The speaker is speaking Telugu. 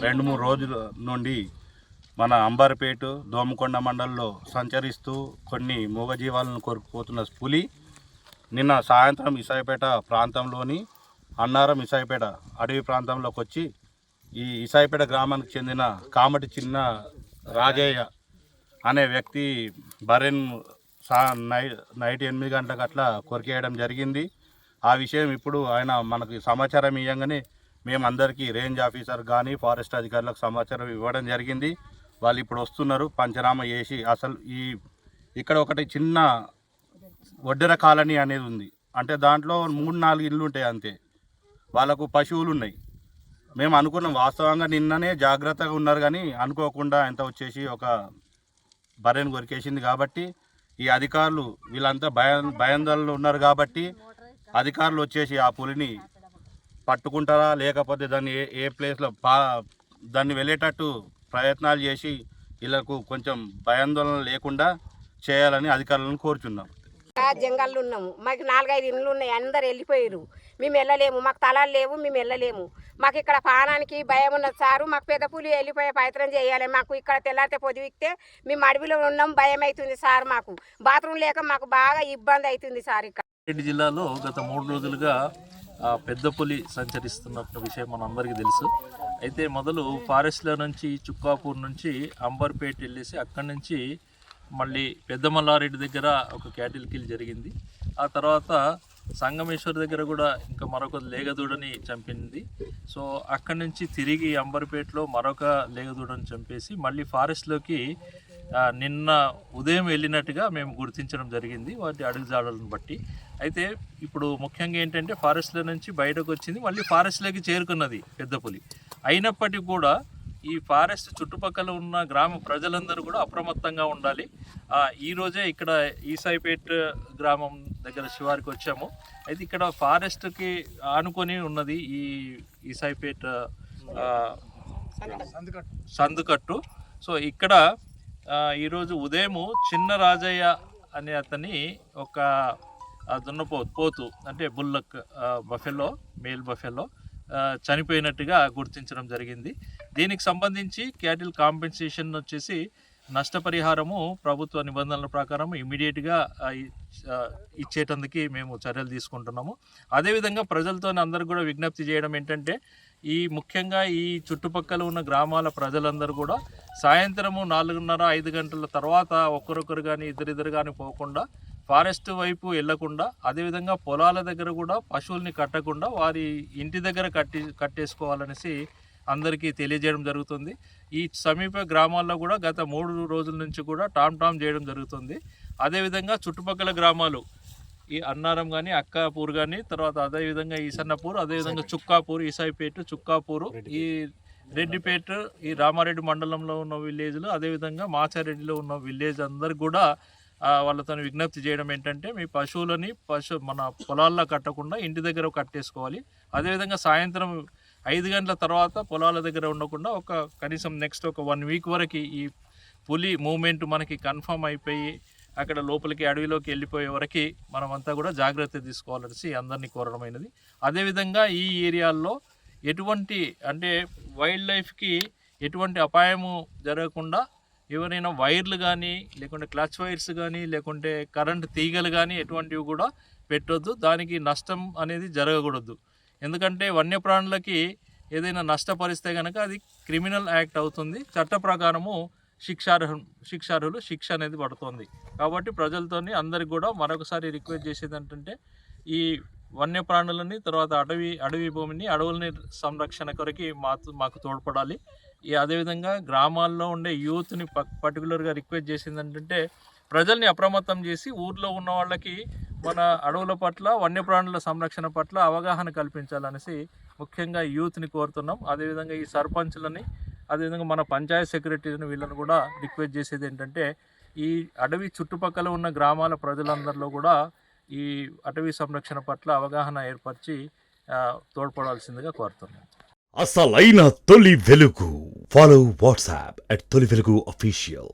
2-3 రోజుల నుండి మన అంబర్పేట దోమకొండ మండలంలో సంచరిస్తూ కొన్ని మూగజీవాలను కొరుకుపోతున్న పులి నిన్న సాయంత్రం ఇసాయిపేట ప్రాంతంలోని అన్నారం ఇసాయిపేట అడవి ప్రాంతంలోకి వచ్చి ఈ ఇసాయిపేట గ్రామానికి చెందిన కామటి చిన్న రాజయ్య అనే వ్యక్తి బర్రెన్ నైట్ 8 గంటలకు అట్లా కొరికేయడం జరిగింది. ఆ విషయం ఇప్పుడు ఆయన మనకి సమాచారం ఇవ్వగానే మేమందరికీ రేంజ్ ఆఫీసర్ కానీ ఫారెస్ట్ అధికారులకు సమాచారం ఇవ్వడం జరిగింది. వాళ్ళు ఇప్పుడు వస్తున్నారు పంచనామా చేసి. అసలు ఇక్కడ ఒకటి చిన్న ఒడ్డెర కాలనీ అనేది ఉంది. అంటే దాంట్లో 3-4 ఇళ్ళు ఉంటాయి అంతే. వాళ్ళకు పశువులు ఉన్నాయి. మేము అనుకున్నాం వాస్తవంగా నిన్ననే జాగ్రత్తగా ఉన్నారు కానీ అనుకోకుండా ఎంత వచ్చేసి ఒక బర్రెను కొరికేసింది. కాబట్టి ఈ అధికారులు వీళ్ళంతా భయాందోళనలో ఉన్నారు. కాబట్టి అధికారులు వచ్చేసి ఆ పులిని పట్టుకుంటారా లేకపోతే దాన్ని ఏ ప్లేస్లో దాన్ని వెళ్ళేటట్టు ప్రయత్నాలు చేసి వీళ్ళకు కొంచెం భయాందోళన లేకుండా చేయాలని అధికారులను కోరుచున్నాం. జంగల్లో ఉన్నాము. మాకు 4-5 ఇండ్లు ఉన్నాయి. అందరు వెళ్ళిపోయారు. మేము వెళ్ళలేము. మాకు తలాలు లేవు. మేము వెళ్ళలేము. మాకు ఇక్కడ పానానికి భయం ఉన్నది సారు. మాకు పెద్ద పులి వెళ్ళిపోయే ప్రయత్నం చేయాలి. మాకు ఇక్కడ తెల్లారితే పొదివిక్తే మేము అడవిలో ఉన్నాం. భయం అవుతుంది సార్. మాకు బాత్రూమ్ లేక మాకు బాగా ఇబ్బంది అవుతుంది సార్. ఇక్కడ రంగారెడ్డి జిల్లాలో గత 3 రోజులుగా పెద్ద పులి సంచరిస్తున్న విషయం మనందరికీ తెలుసు. అయితే మొదలు ఫారెస్ట్లో నుంచి చుక్కాపూర్ నుంచి అంబర్పేట వెళ్ళేసి అక్కడి నుంచి మళ్ళీ పెద్ద మల్లారెడ్డి దగ్గర ఒక క్యాటిల్ కిల్ జరిగింది. ఆ తర్వాత సంగమేశ్వర్ దగ్గర కూడా ఇంకా మరొక లేగదూడని చంపింది. సో అక్కడి నుంచి తిరిగి అంబర్పేటలో మరొక లేగదూడని చంపేసి మళ్ళీ ఫారెస్ట్లోకి నిన్న ఉదయం వెళ్ళినట్టుగా మేము గుర్తించడం జరిగింది వాటి అడుగుజాడలను బట్టి. అయితే ఇప్పుడు ముఖ్యంగా ఏంటంటే ఫారెస్ట్లో నుంచి బయటకు వచ్చింది, మళ్ళీ ఫారెస్ట్లోకి చేరుకున్నది పెద్ద పులి. అయినప్పటికీ కూడా ఈ ఫారెస్ట్ చుట్టుపక్కల ఉన్న గ్రామ ప్రజలందరూ కూడా అప్రమత్తంగా ఉండాలి. ఈరోజే ఇక్కడ ఈసాయిపేట గ్రామం దగ్గర శివారికి వచ్చాము. అయితే ఇక్కడ ఫారెస్ట్కి ఆనుకొని ఉన్నది ఈ ఈసాయిపేట సందుకట్టు. సో ఇక్కడ ఈరోజు ఉదయము చిన్న రాజయ్య అనే అతని ఒక దున్నపోతు అంటే బుల్లక్ బఫెలో మేల్ బఫెలో చనిపోయినట్టుగా గుర్తించడం జరిగింది. దీనికి సంబంధించి క్యాటిల్ కాంపెన్సేషన్ వచ్చేసి నష్టపరిహారము ప్రభుత్వ నిబంధనల ప్రకారం ఇమీడియట్గా ఇచ్చేటందుకు మేము చర్యలు తీసుకుంటున్నాము. అదేవిధంగా ప్రజలతో అందరూ కూడా విజ్ఞప్తి చేయడం ఏంటంటే ముఖ్యంగా ఈ చుట్టుపక్కల ఉన్న గ్రామాల ప్రజలందరూ కూడా సాయంత్రము 4:30-5 గంటల తర్వాత ఒక్కరొక్కరు కానీ ఇద్దరిద్దరు కానీ పోకుండా ఫారెస్ట్ వైపు వెళ్లకుండా, అదేవిధంగా పొలాల దగ్గర కూడా పశువుల్ని కట్టకుండా వారి ఇంటి దగ్గర కట్టేసుకోవాలనేసి అందరికీ తెలియజేయడం జరుగుతుంది. ఈ సమీప గ్రామాల్లో కూడా గత 3 రోజుల నుంచి కూడా టామ్ చేయడం జరుగుతుంది. అదేవిధంగా చుట్టుపక్కల గ్రామాలు ఈ అన్నారం కానీ అక్కాపూర్ కానీ తర్వాత అదేవిధంగా ఈసన్నపూర్, అదేవిధంగా చుక్కాపూర్, ఈసాయిపేట, చుక్కాపూరు, ఈ రెడ్డిపేట, ఈ రామారెడ్డి మండలంలో ఉన్న విలేజ్లు, అదేవిధంగా మాచారెడ్డిలో ఉన్న విలేజ్ అందరు కూడా వాళ్ళతో విజ్ఞప్తి చేయడం ఏంటంటే మీ పశువులని మన పొలాల్లో కట్టకుండా ఇంటి దగ్గర కట్టేసుకోవాలి. అదేవిధంగా సాయంత్రం 5 గంటల తర్వాత పొలాల దగ్గర ఉండకుండా కనీసం నెక్స్ట్ ఒక 1 వీక్ వరకు ఈ పులి మూమెంట్ మనకి కన్ఫర్మ్ అయిపోయి అక్కడ లోపలికి అడవిలోకి వెళ్ళిపోయే వరకు మనమంతా కూడా జాగ్రత్త తీసుకోవాలనేసి అందరినీ కోరడమైనది. అదేవిధంగా ఈ ఏరియాల్లో ఎటువంటి అంటే వైల్డ్ లైఫ్కి ఎటువంటి అపాయము జరగకుండా ఎవరైనా వైర్లు కానీ లేకుంటే క్లచ్ వైర్స్ కానీ లేకుంటే కరెంట్ తీగలు కానీ ఎటువంటివి కూడా పెట్టొద్దు. దానికి నష్టం అనేది జరగకూడదు. ఎందుకంటే వన్యప్రాణులకి ఏదైనా నష్టపరిస్తే కనుక అది క్రిమినల్ యాక్ట్ అవుతుంది. చట్ట ప్రకారము శిక్షార్హులు శిక్ష అనేది పడుతుంది. కాబట్టి ప్రజలతో అందరికి కూడా మరొకసారి రిక్వెస్ట్ చేసేది ఏంటంటే ఈ వన్యప్రాణులని తర్వాత అడవి భూమిని అడవులని సంరక్షణ కొరకు మాకు తోడ్పడాలి. అదేవిధంగా గ్రామాల్లో ఉండే యూత్ని పర్టికులర్గా రిక్వెస్ట్ చేసింది ఏంటంటే ప్రజల్ని అప్రమత్తం చేసి ఊర్లో ఉన్న వాళ్ళకి మన అడవుల పట్ల వన్యప్రాణుల సంరక్షణ పట్ల అవగాహన కల్పించాలనేసి ముఖ్యంగా యూత్ని కోరుతున్నాం. అదేవిధంగా ఈ సర్పంచ్లని అదేవిధంగా మన పంచాయత్ సెక్రటరీని వీళ్ళని కూడా రిక్వెస్ట్ చేసేది ఏంటంటే ఈ అడవి చుట్టుపక్కల ఉన్న గ్రామాల ప్రజలందరిలో కూడా ఈ అటవీ సంరక్షణ పట్ల అవగాహన ఏర్పరిచి తోడ్పడాల్సిందిగా కోరుతున్నాం. అసలైన తొలి వెలుగు. ఫాలో వాట్సాప్ @తొలి వెలుగు official.